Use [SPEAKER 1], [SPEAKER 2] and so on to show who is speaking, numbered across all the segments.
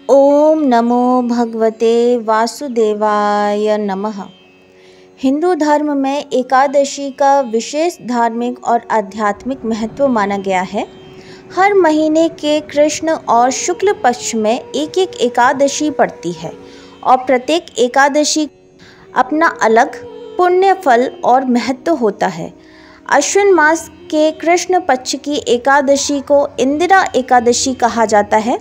[SPEAKER 1] ओम नमो भगवते वासुदेवाय नमः। हिंदू धर्म में एकादशी का विशेष धार्मिक और आध्यात्मिक महत्व माना गया है। हर महीने के कृष्ण और शुक्ल पक्ष में एक एक एकादशी पड़ती है और प्रत्येक एकादशी अपना अलग पुण्य फल और महत्व होता है। अश्विन मास के कृष्ण पक्ष की एकादशी को इंदिरा एकादशी कहा जाता है।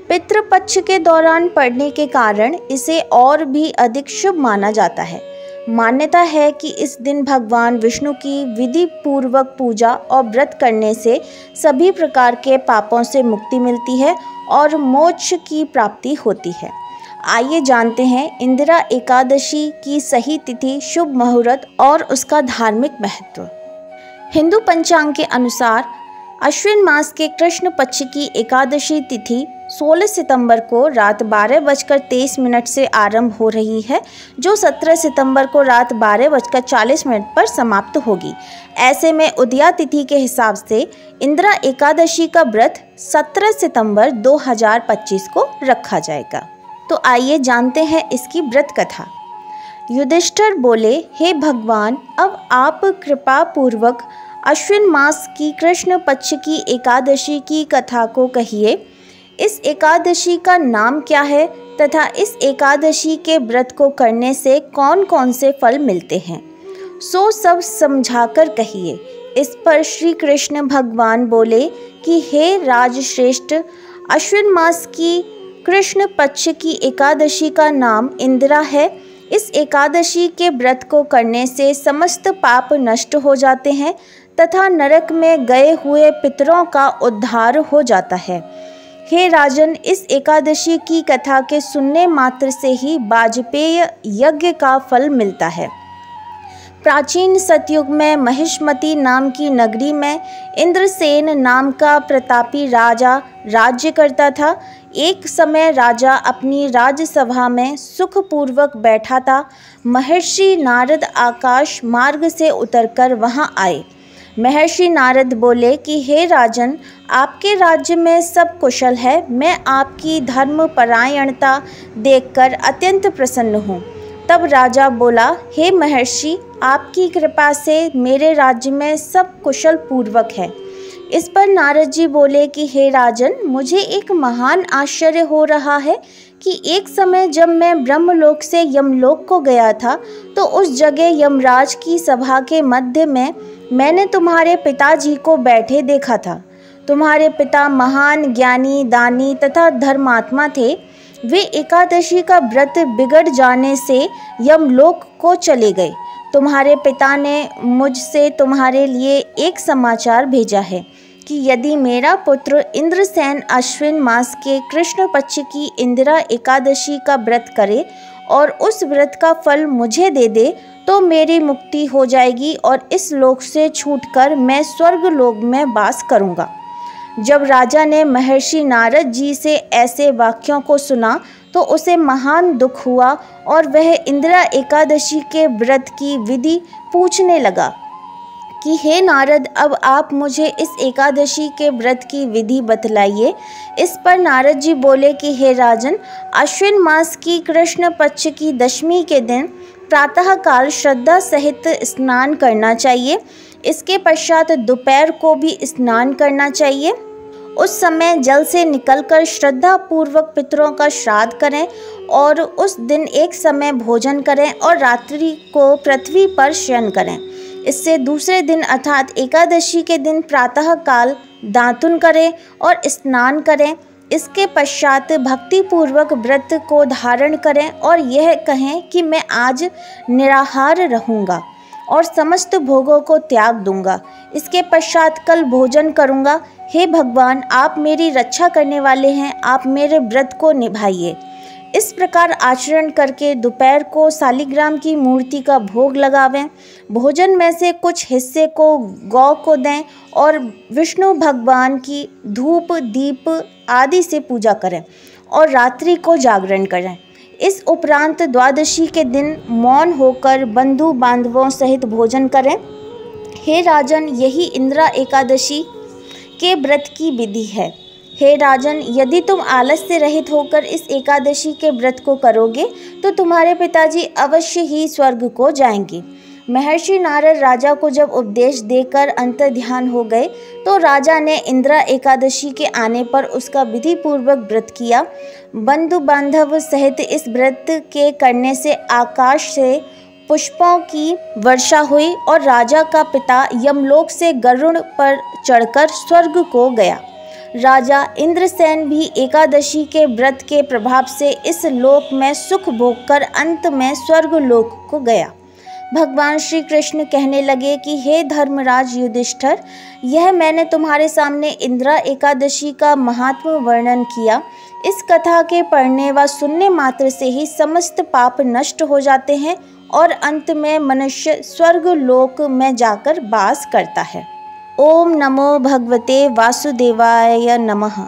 [SPEAKER 1] पितृपक्ष के दौरान पड़ने के कारण इसे और भी अधिक शुभ माना जाता है। मान्यता है कि इस दिन भगवान विष्णु की विधि पूर्वक पूजा और व्रत करने से सभी प्रकार के पापों से मुक्ति मिलती है और मोक्ष की प्राप्ति होती है। आइए जानते हैं इंदिरा एकादशी की सही तिथि, शुभ मुहूर्त और उसका धार्मिक महत्व। हिंदू पंचांग के अनुसार अश्विन मास के कृष्ण पक्ष की एकादशी तिथि 16 सितंबर को रात 12:23 से आरंभ हो रही है, जो 17 सितंबर को रात 12:40 पर समाप्त होगी। ऐसे में उदया तिथि के हिसाब से इंदिरा एकादशी का व्रत 17 सितंबर 2025 को रखा जाएगा। तो आइए जानते हैं इसकी व्रत कथा। युधिष्ठिर बोले, हे भगवान, अब आप कृपा पूर्वक अश्विन मास की कृष्ण पक्ष की एकादशी की कथा को कहिए। इस एकादशी का नाम क्या है तथा इस एकादशी के व्रत को करने से कौन कौन से फल मिलते हैं, सो सब समझाकर कहिए। इस पर श्री कृष्ण भगवान बोले कि हे राजश्रेष्ठ, अश्विन मास की कृष्ण पक्ष की एकादशी का नाम इंदिरा है। इस एकादशी के व्रत को करने से समस्त पाप नष्ट हो जाते हैं तथा नरक में गए हुए पितरों का उद्धार हो जाता है। हे राजन, इस एकादशी की कथा के सुनने मात्र से ही वाजपेय यज्ञ का फल मिलता है। प्राचीन सतयुग में महिष्मती नाम की नगरी में इंद्रसेन नाम का प्रतापी राजा राज्य करता था। एक समय राजा अपनी राजसभा में सुखपूर्वक बैठा था। महर्षि नारद आकाश मार्ग से उतरकर वहां आए। महर्षि नारद बोले कि हे राजन, आपके राज्य में सब कुशल है। मैं आपकी धर्मपरायणता देखकर अत्यंत प्रसन्न हूँ। तब राजा बोला, हे महर्षि, आपकी कृपा से मेरे राज्य में सब कुशल पूर्वक है। इस पर नारद जी बोले कि हे राजन, मुझे एक महान आश्चर्य हो रहा है कि एक समय जब मैं ब्रह्मलोक से यमलोक को गया था तो उस जगह यमराज की सभा के मध्य में मैंने तुम्हारे पिताजी को बैठे देखा था। तुम्हारे पिता महान ज्ञानी, दानी तथा धर्मात्मा थे। वे एकादशी का व्रत बिगड़ जाने से यमलोक को चले गए। तुम्हारे पिता ने मुझसे तुम्हारे लिए एक समाचार भेजा है कि यदि मेरा पुत्र इंद्रसेन अश्विन मास के कृष्ण पक्ष की इंदिरा एकादशी का व्रत करे और उस व्रत का फल मुझे दे दे तो मेरी मुक्ति हो जाएगी और इस लोक से छूटकर मैं स्वर्ग लोक में वास करूंगा। जब राजा ने महर्षि नारद जी से ऐसे वाक्यों को सुना तो उसे महान दुख हुआ और वह इंदिरा एकादशी के व्रत की विधि पूछने लगा कि हे नारद, अब आप मुझे इस एकादशी के व्रत की विधि बतलाइए। इस पर नारद जी बोले कि हे राजन, अश्विन मास की कृष्ण पक्ष की दशमी के दिन प्रातःकाल श्रद्धा सहित स्नान करना चाहिए। इसके पश्चात दोपहर को भी स्नान करना चाहिए। उस समय जल से निकलकर श्रद्धा पूर्वक पितरों का श्राद्ध करें और उस दिन एक समय भोजन करें और रात्रि को पृथ्वी पर शयन करें। इससे दूसरे दिन अर्थात एकादशी के दिन प्रातःकाल दातुन करें और स्नान करें। इसके पश्चात भक्ति पूर्वक व्रत को धारण करें और यह कहें कि मैं आज निराहार रहूँगा और समस्त भोगों को त्याग दूंगा। इसके पश्चात कल भोजन करूंगा। हे भगवान, आप मेरी रक्षा करने वाले हैं, आप मेरे व्रत को निभाइए। इस प्रकार आचरण करके दोपहर को शालिग्राम की मूर्ति का भोग लगावें। भोजन में से कुछ हिस्से को गौ को दें और विष्णु भगवान की धूप दीप आदि से पूजा करें और रात्रि को जागरण करें। इस उपरांत द्वादशी के दिन मौन होकर बंधु बांधवों सहित भोजन करें। हे राजन, यही इंदिरा एकादशी के व्रत की विधि है। हे राजन, यदि तुम आलस से रहित होकर इस एकादशी के व्रत को करोगे तो तुम्हारे पिताजी अवश्य ही स्वर्ग को जाएंगे। महर्षि नारद राजा को जब उपदेश देकर अंतर्ध्यान हो गए तो राजा ने इंदिरा एकादशी के आने पर उसका विधि पूर्वक व्रत किया। बंधु बांधव सहित इस व्रत के करने से आकाश से पुष्पों की वर्षा हुई और राजा का पिता यमलोक से गरुड़ पर चढ़कर स्वर्ग को गया। राजा इंद्रसेन भी एकादशी के व्रत के प्रभाव से इस लोक में सुख भोगकर अंत में स्वर्ग लोक को गया। भगवान श्री कृष्ण कहने लगे कि हे धर्मराज युधिष्ठिर, यह मैंने तुम्हारे सामने इंदिरा एकादशी का महात्म वर्णन किया। इस कथा के पढ़ने व सुनने मात्र से ही समस्त पाप नष्ट हो जाते हैं और अंत में मनुष्य स्वर्ग लोक में जाकर वास करता है। ओम नमो भगवते वासुदेवाय नमः।